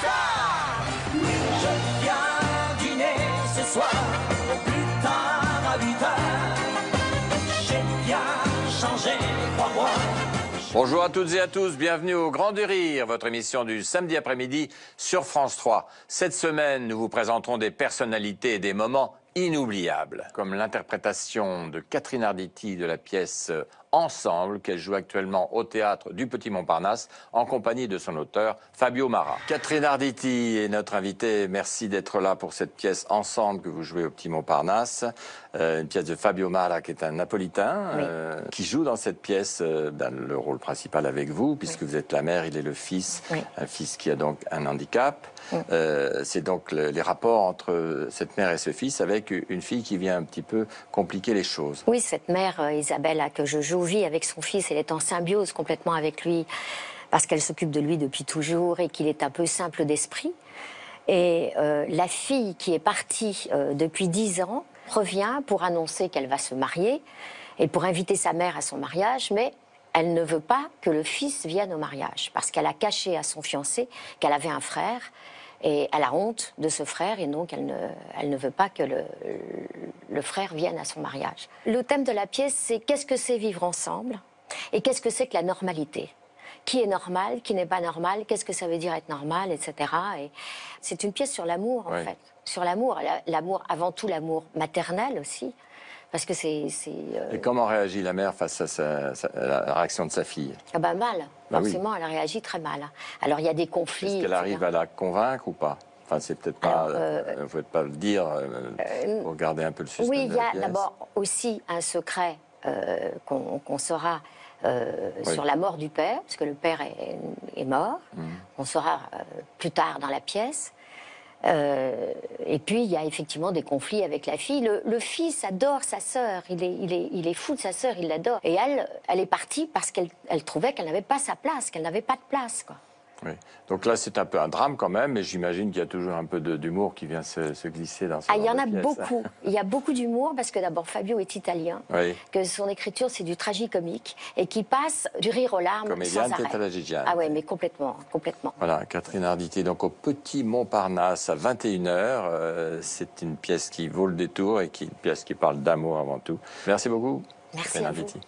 Oui, je viens dîner ce soir, au plus tard à 8 heures. J'ai bien changé, crois-moi. Bonjour à toutes et à tous, bienvenue au Grand du Rire, votre émission du samedi après-midi sur France 3. Cette semaine, nous vous présenterons des personnalités et des moments inoubliables, comme l'interprétation de Catherine Arditi de la pièce Ensemble, qu'elle joue actuellement au théâtre du Petit Montparnasse, en compagnie de son auteur, Fabio Mara. Catherine Arditi est notre invitée, merci d'être là pour cette pièce Ensemble que vous jouez au Petit Montparnasse, une pièce de Fabio Mara qui est un Napolitain, qui joue dans cette pièce le rôle principal avec vous, puisque vous êtes la mère, il est le fils, un fils qui a donc un handicap. C'est donc les rapports entre cette mère et ce fils avec une fille qui vient un petit peu compliquer les choses. Oui, cette mère, Isabelle, que je joue, vit avec son fils, elle est en symbiose complètement avec lui, parce qu'elle s'occupe de lui depuis toujours et qu'il est un peu simple d'esprit. Et la fille qui est partie depuis 10 ans revient pour annoncer qu'elle va se marier et pour inviter sa mère à son mariage, mais elle ne veut pas que le fils vienne au mariage, parce qu'elle a caché à son fiancé qu'elle avait un frère, et elle a honte de ce frère, et donc elle ne veut pas que le frère vienne à son mariage. Le thème de la pièce, c'est qu'est-ce que c'est vivre ensemble, et qu'est-ce que c'est que la normalité. Qui est normal, qui n'est pas normal, qu'est-ce que ça veut dire être normal, etc. Et c'est une pièce sur l'amour, en fait. Sur l'amour, l'amour, avant tout l'amour maternel aussi. Parce que c'est. Et comment réagit la mère face à la réaction de sa fille? Ah ben mal, forcément, oui. elle a réagi très mal. Alors il y a des conflits. Est-ce qu'elle arrive à la convaincre ou pas? Enfin, c'est peut-être pas. Vous ne pouvez pas le dire pour garder un peu le suspense. Oui, il y a d'abord aussi un secret qu'on saura sur la mort du père, parce que le père est mort. On saura plus tard dans la pièce. Et puis il y a effectivement des conflits avec la fille. Le fils adore sa sœur, il est fou de sa sœur, il l'adore. Et elle est partie parce qu'elle trouvait qu'elle n'avait pas sa place, qu'elle n'avait pas de place, quoi. Oui. Donc là, c'est un peu un drame quand même, mais j'imagine qu'il y a toujours un peu d'humour qui vient se glisser dans ce il y en a pièce. beaucoup. Il y a beaucoup d'humour parce que d'abord Fabio est italien, que son écriture c'est du tragicomique et qui passe du rire aux larmes sans arrêt. Ah ouais, mais complètement, complètement. Voilà, Catherine Arditi, donc au Petit Montparnasse à 21h. C'est une pièce qui vaut le détour et une pièce qui parle d'amour avant tout. Merci beaucoup. Merci à vous. Arditi.